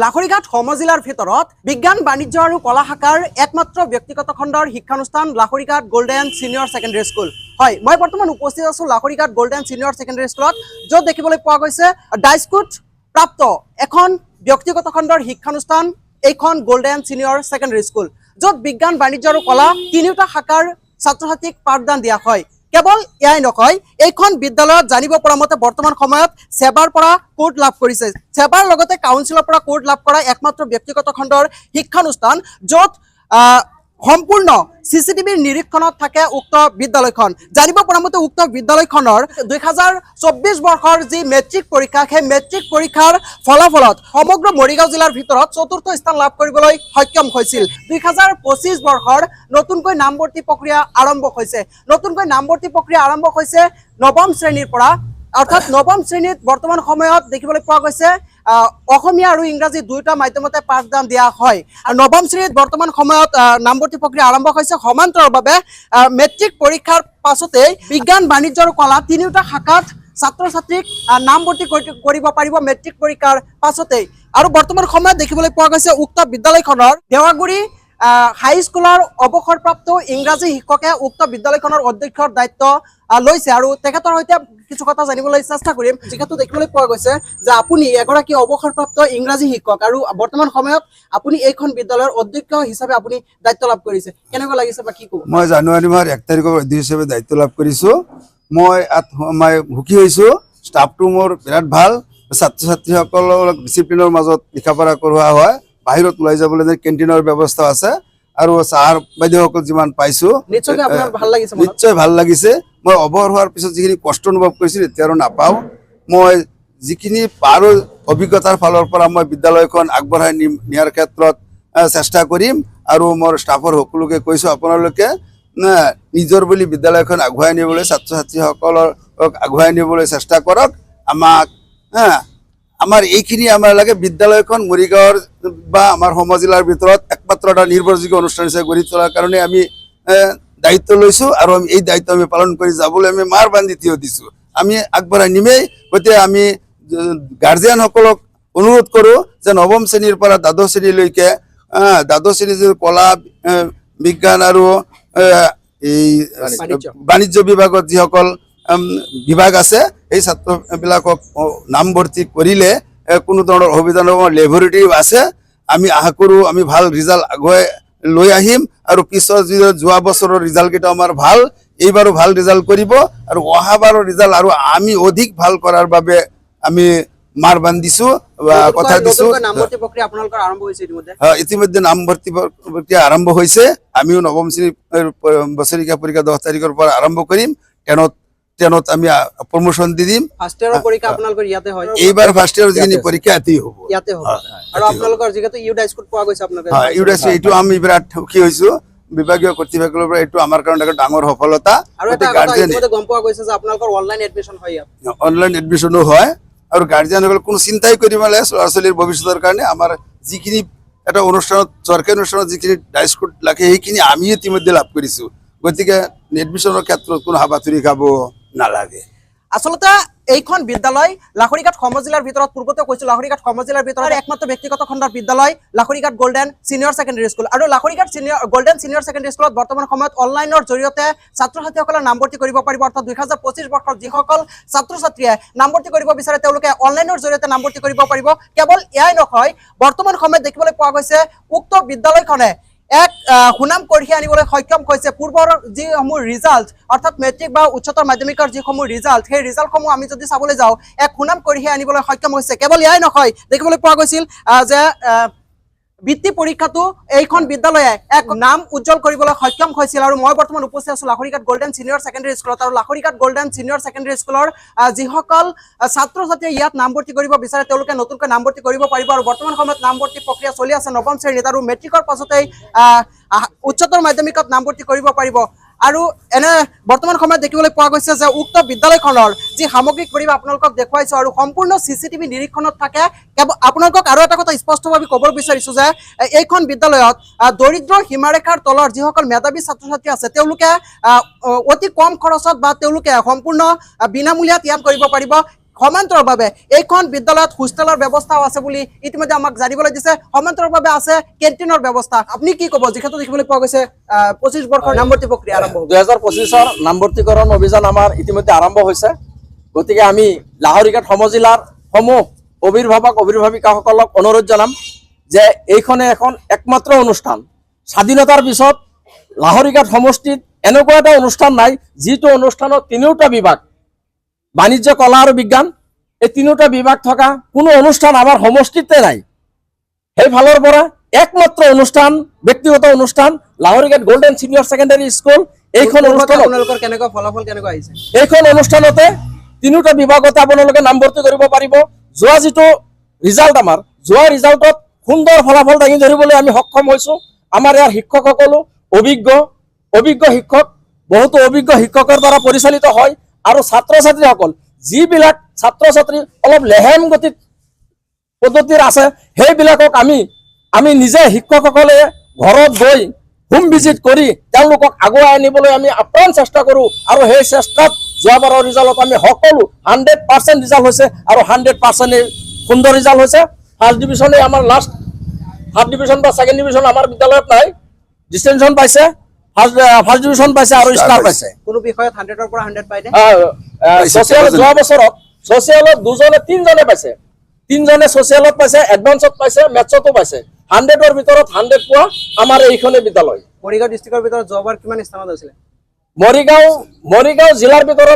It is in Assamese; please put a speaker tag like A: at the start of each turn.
A: লাখৰিঘাট সমজিলাৰ ভিতৰত বিজ্ঞান বাণিজ্য আৰু কলা শাখাৰ একমাত্ৰ ব্যক্তিগত খণ্ডৰ শিক্ষানুষ্ঠান লাখৰিঘাট গোল্ডেন সিনিয়ৰ সেকেন্ডাৰী স্কুল। হয়, মই বৰ্তমান উপস্থিত আছো লাখৰিঘাট গোল্ডেন সিনিয়ৰ সেকেন্ডাৰী স্কুলত, য'ত দেখিবলৈ পোৱা গৈছে ডাইস্কুট প্ৰাপ্ত এখন ব্যক্তিগত খণ্ডৰ শিক্ষানুষ্ঠান এইখন গোল্ডেন সিনিয়ৰ সেকেন্ডাৰী স্কুল, য'ত বিজ্ঞান বাণিজ্য আৰু কলা তিনিটা শাখাৰ ছাত্ৰ ছাত্ৰীক পাঠদান দিয়া হয়। কেৱল এয়াই নহয়, এইখন বিদ্যালয়ত জানিব পৰা মতে বৰ্তমান সময়ত সেৱাৰ পৰা কোড লাভ কৰিছে। সেৱাৰ লগতে কাউন্সিলৰ পৰা কোড লাভ কৰা একমাত্ৰ ব্যক্তিগত খণ্ডৰ শিক্ষানুষ্ঠান, য'ত সম্পূৰ্ণ চিচিটিভিৰ নিৰীক্ষণত থাকে উক্ত বিদ্যালয়খন। জানিব পৰা মতে উক্ত বিদ্যালয়খনৰ 2024 বৰ্ষৰ যি মেট্ৰিক পৰীক্ষা, সেই মেট্ৰিক পৰীক্ষাৰ ফলাফলত সমগ্ৰ মৰিগাঁও জিলাৰ ভিতৰত চতুৰ্থ স্থান লাভ কৰিবলৈ সক্ষম হৈছিল। 2025 বৰ্ষৰ নতুনকৈ নামভৰ্তি প্ৰক্ৰিয়া আৰম্ভ হৈছে। নতুনকৈ নামভৰ্তি প্ৰক্ৰিয়া আৰম্ভ হৈছে নৱম শ্ৰেণীৰ পৰা, অৰ্থাৎ নৱম শ্ৰেণীত বৰ্তমান সময়ত দেখিবলৈ পোৱা গৈছে অসমীয়া আৰু ইংৰাজী দুয়োটা মাধ্যমতে পাঠদান দিয়া হয়। নৱম শ্ৰেণীত বৰ্তমান সময়ত নামভৰ্তি প্ৰক্ৰিয়া আৰম্ভ হৈছে। সমান্তৰালভাৱে মেট্ৰিক পৰীক্ষাৰ পাছতেই বিজ্ঞান বাণিজ্য আৰু কলা তিনিওটা শাখাত ছাত্ৰ ছাত্ৰীক নামভৰ্তি কৰিব পাৰিব মেট্ৰিক পৰীক্ষাৰ পাছতেই। আৰু বৰ্তমান সময়ত দেখিবলৈ পোৱা গৈছে উক্ত বিদ্যালয়খনৰ দেৱাগুৰি হাইস্কুলৰ অৱসৰপ্ৰাপ্ত ইংৰাজী শিক্ষকে উক্ত বিদ্যালয়খনৰ অধ্যক্ষৰ দায়িত্ব লৈছে। আৰু তেখেতৰ সৈতে কিছু কথা জানিবলৈ চেষ্টা কৰিম। যিহেতু দেখিবলৈ পোৱা গৈছে যে আপুনি এগৰাকী অৱসৰপ্ৰাপ্ত ইংৰাজী শিক্ষক আৰু বৰ্তমান সময়ত আপুনি এইখন বিদ্যালয়ৰ অধ্যক্ষ হিচাপে আপুনি দায়িত্ব লাভ কৰিছে, কেনেকুৱা লাগিছে বা কি ক'ব?
B: মই জানুৱাৰী মাহৰ 1 তাৰিখৰ অধ্যক্ষ হিচাপে দায়িত্ব লাভ কৰিছোঁ। মই সুখী হৈছোঁ। ষ্টাফটো মোৰ বিৰাট ভাল। ছাত্ৰ ছাত্ৰীসকলক ডিচিপ্লিনৰ মাজত লিখা পঢ়া কৰোৱা হয়। বাহিৰত ওলাই যাবলৈ কেণ্টিনৰ ব্যৱস্থা আছে আৰু ছাৰ বাইদেউসকল যিমান পাইছোঁ নিশ্চয় ভাল লাগিছে। মই অৱসৰ হোৱাৰ পিছত যিখিনি কষ্ট অনুভৱ কৰিছিলোঁ এতিয়া আৰু নাপাওঁ। মই যিখিনি পাৰোঁ অভিজ্ঞতাৰ ফালৰ পৰা মই বিদ্যালয়খন আগবঢ়াই নিয়াৰ ক্ষেত্ৰত চেষ্টা কৰিম। আৰু মোৰ ষ্টাফৰ সকলোকে কৈছোঁ, আপোনালোকে নিজৰ বুলি বিদ্যালয়খন আগুৱাই নিবলৈ, ছাত্ৰ ছাত্ৰীসকলক আগুৱাই নিবলৈ চেষ্টা কৰক। আমাৰ এইখিনি আমাৰ লাগে। বিদ্যালয়খন মৰিগাঁৱৰ বা আমাৰ সমজিলাৰ ভিতৰত একমাত্ৰ এটা নিৰ্ভৰযোগ্য অনুষ্ঠান হিচাপে গঢ়ি তোলাৰ কাৰণে আমি দায়িত্ব লৈছোঁ আৰু এই দায়িত্ব আমি পালন কৰি যাবলৈ আমি মাৰ বান্ধি থিয় দিছোঁ। আমি আগবঢ়াই নিমেই। গতিকে আমি গাৰ্জিয়ানসকলক অনুৰোধ কৰোঁ যে নৱম শ্ৰেণীৰ পৰা দ্বাদশ শ্ৰেণীলৈকে দ্বাদশ শ্ৰেণীৰ যি কলা বিজ্ঞান আৰু এই বাণিজ্য বিভাগত যিসকল বিভাগ আছে এই ছাত্ৰবিলাকক নামভৰ্তি কৰিলে কোনো ধৰণৰ অসুবিধা নহয়। লেবৰেটৰী আছে। আমি আশা কৰোঁ আমি ভাল ৰিজাল্ট আগুৱাই লৈ আহিম। আৰু পিছৰ যোৱা বছৰৰ ৰিজাল্টকেইটা আমাৰ ভাল, এইবাৰো ভাল ৰিজাল্ট কৰিব আৰু অহাবাৰৰ ৰিজাল্ট আৰু আমি অধিক ভাল কৰাৰ বাবে আমি মাৰ বান্ধিছোঁ বা কথা দিছোঁ। ইতিমধ্যে নামভৰ্তি প্ৰক্ৰিয়া আৰম্ভ হৈছে। আমিও নৱম শ্ৰেণীৰ বছৰেকীয়া পৰীক্ষা 10 তাৰিখৰ পৰা আৰম্ভ কৰিম। টেনত আমি প্ৰমোশ্যন দি দিম। এইবাৰ ফাৰ্ষ্ট ইয়াৰ যিখিনি পৰীক্ষা ইয়াতেই হ'ব। এইটো আমি বিৰাট সুখী হৈছোঁ। বিভাগীয় কৰ্তৃপক্ষৰ পৰা এইটো আমাৰ কাৰণে এটা ডাঙৰ সফলতা। অনলাইন এডমিশ্যনো হয় আৰু গাৰ্জিয়ানসকলে কোনো চিন্তাই কৰিব নালাগে ল'ৰা ছোৱালীৰ ভৱিষ্যতৰ কাৰণে। আমাৰ যিখিনি এটা অনুষ্ঠানত চৰকাৰী অনুষ্ঠানত যিখিনি ডাইস্কুট লাগে সেইখিনি আমি ইতিমধ্যে লাভ কৰিছোঁ। গতিকে এডমিশ্যনৰ ক্ষেত্ৰত কোনো হাবাথুৰি খাব নালাগে।
A: আচলতে এইখন বিদ্যালয় লাখৰিঘাট সমজিলাৰ ভিতৰত, পূৰ্বতে কৈছোঁ লাখৰিঘাট সমজিলাৰ ভিতৰত একমাত্ৰ ব্যক্তিগত খণ্ডৰ বিদ্যালয় লাখৰিঘাট গোল্ডেন সিনিয়ৰ সেকেন্ডাৰী স্কুল। আৰু লাখৰিঘাট গোল্ডেন সিনিয়ৰ সেকেন্ডাৰী স্কুলত বৰ্তমান সময়ত অনলাইনৰ জৰিয়তে ছাত্ৰ ছাত্ৰীসকলে নামভৰ্তি কৰিব পাৰিব। অৰ্থাৎ 2025 বৰ্ষৰ যিসকল ছাত্ৰ ছাত্ৰীয়ে নামভৰ্তি কৰিব বিচাৰে তেওঁলোকে অনলাইনৰ জৰিয়তে নামভৰ্তি কৰিব পাৰিব। কেৱল এয়াই নহয়, বৰ্তমান সময়ত দেখিবলৈ পোৱা গৈছে উক্ত বিদ্যালয়খনে এক সুনাম কঢ়িয়াই আনিবলৈ সক্ষম হৈছে। পূৰ্বৰ যিসমূহ ৰিজাল্ট, অৰ্থাৎ মেট্ৰিক বা উচ্চতৰ মাধ্যমিকৰ যিসমূহ ৰিজাল্ট, সেই ৰিজাল্টসমূহ আমি যদি চাবলৈ যাওঁ এক সুনাম কঢ়িয়াই আনিবলৈ সক্ষম হৈছে। কেৱল এয়াই নহয়, দেখিবলৈ পোৱা গৈছিল যে বৃত্তি পৰীক্ষাটো এইখন বিদ্যালয়ে এক নাম উজ্জ্বল কৰিবলৈ সক্ষম হৈছিল। আৰু মই বৰ্তমান উপস্থিত আছোঁ লাখৰিঘাট গোল্ডেন সিনিয়ৰ সেকেন্ডাৰী স্কুলত। আৰু লাখৰিঘাট গোল্ডেন সিনিয়ৰ সেকেন্ডাৰী স্কুলৰ যিসকল ছাত্ৰ ছাত্ৰীয়ে ইয়াত নামভৰ্তি কৰিব বিচাৰে তেওঁলোকে নতুনকৈ নামভৰ্তি কৰিব পাৰিব। আৰু বৰ্তমান সময়ত নামভৰ্তি প্ৰক্ৰিয়া চলি আছে নৱম শ্ৰেণীত, আৰু মেট্ৰিকৰ পাছতেই উচ্চতৰ মাধ্যমিকত নামভৰ্তি কৰিব পাৰিব। আৰু এনে বৰ্তমান সময়ত দেখিবলৈ পোৱা গৈছে যে উক্ত বিদ্যালয়খনৰ যি সামগ্ৰিক পৰিৱেশ আপোনালোকক দেখুৱাইছোঁ আৰু সম্পূৰ্ণ চিচিটিভি নিৰীক্ষণত থাকে। আপোনালোকক আৰু এটা কথা স্পষ্টভাৱে ক'ব বিচাৰিছোঁ যে এইখন বিদ্যালয়ত দৰিদ্ৰ সীমাৰেখাৰ তলৰ যিসকল মেধাৱী ছাত্ৰ ছাত্ৰী আছে তেওঁলোকে অতি কম খৰচত বা তেওঁলোকে সম্পূৰ্ণ বিনামূলীয়াত ইয়াত কৰিব পাৰিব। সমান্তৰালভাৱে এইখন বিদ্যালয়ত হোষ্টেলৰ ব্যৱস্থাও আছে বুলি ইতিমধ্যে আমাক জানিবলৈ দিছে। সমান্তৰালভাৱে আছে কেণ্টিনৰ ব্যৱস্থা। আপুনি কি ক'ব, যিহেতু দেখিবলৈ পোৱা গৈছে 25 বৰ্ষৰ নামভৰ্তি প্ৰক্ৰিয়া আৰম্ভ হ'ব?
C: 2025 নামভৰ্তিকৰণ অভিযান আমাৰ ইতিমধ্যে আৰম্ভ হৈছে। গতিকে আমি লাহৰীঘাট সমজিলাৰ সমূহ অভিভাৱিকাসকলক অনুৰোধ জনাম যে এইখনে এখন একমাত্ৰ অনুষ্ঠান। স্বাধীনতাৰ পিছত লাহৰীঘাট সমষ্টিত এনেকুৱা এটা অনুষ্ঠান নাই যিটো অনুষ্ঠানত তিনিওটা বিভাগ, বাণিজ্য, কলা আৰু বিজ্ঞান, এই তিনিওটা বিভাগ থকা কোনো অনুষ্ঠান আমাৰ সমষ্টিতে নাই। সেইফালৰ পৰা একমাত্ৰ অনুষ্ঠান, ব্যক্তিগত অনুষ্ঠান Laharighat golden senior secondary school. এইখন অনুষ্ঠানত
A: আপোনালোকৰ কেনেকুৱা ফলাফল কেনেকুৱা আহিছে?
C: এইখন অনুষ্ঠানতে তিনিওটা বিভাগতে আপোনালোকে নামভৰ্তি কৰিব পাৰিব। যোৱা যিটো ৰিজাল্ট, আমাৰ যোৱা ৰিজাল্টত সুন্দৰ ফলাফল দাঙি ধৰিবলৈ আমি সক্ষম হৈছোঁ। আমাৰ ইয়াৰ শিক্ষকসকলো অভিজ্ঞ শিক্ষক, বহুতো অভিজ্ঞ শিক্ষকৰ দ্বাৰা পৰিচালিত হয়। আৰু ছাত্ৰ ছাত্ৰীসকল, যিবিলাক ছাত্ৰ ছাত্ৰী অলপ লেহেম গতিত পদ্ধতিৰ আছে, সেইবিলাকক আমি নিজে শিক্ষকসকলে ঘৰত গৈ হোম ভিজিট কৰি তেওঁলোকক আগুৱাই আনিবলৈ আমি আপ্ৰাণ চেষ্টা কৰোঁ। আৰু সেই চেষ্টাত যোৱাবাৰৰ ৰিজাল্টত আমি সকলো 100% ৰিজাল্ট হৈছে আৰু 100% সুন্দৰ ৰিজাল্ট হৈছে। ফাৰ্ষ্ট ডিভিজনে আমাৰ লাষ্ট, থাৰ্ড ডিভিজন বা ছেকেণ্ড ডিভিজন আমাৰ বিদ্যালয়ত নাই। ডিষ্টিংশ্যন পাইছে, ফাৰ্ষ্ট ডিভিজন পাইছে আৰু ষ্টাৰ পাইছে।
A: কোনো বিষয়ত 100ৰ পৰা 100 পাইনে?
C: ছচিয়েলত যোৱা বছৰত ছচিয়েলত তিনিজনে পাইছে। তিনিজনে ছচিয়েলত পাইছে, এডভান্সত পাইছে, মেথছতো পাইছে। 100ৰ ভিতৰত 100 পোৱা আমাৰ এইখনে বিদ্যালয়।
A: মৰিগাঁও ডিষ্ট্ৰিক্টৰ ভিতৰত যোৱাবাৰ কিমান স্থানত হৈছিলে?
C: মৰিগাঁও জিলাৰ ভিতৰত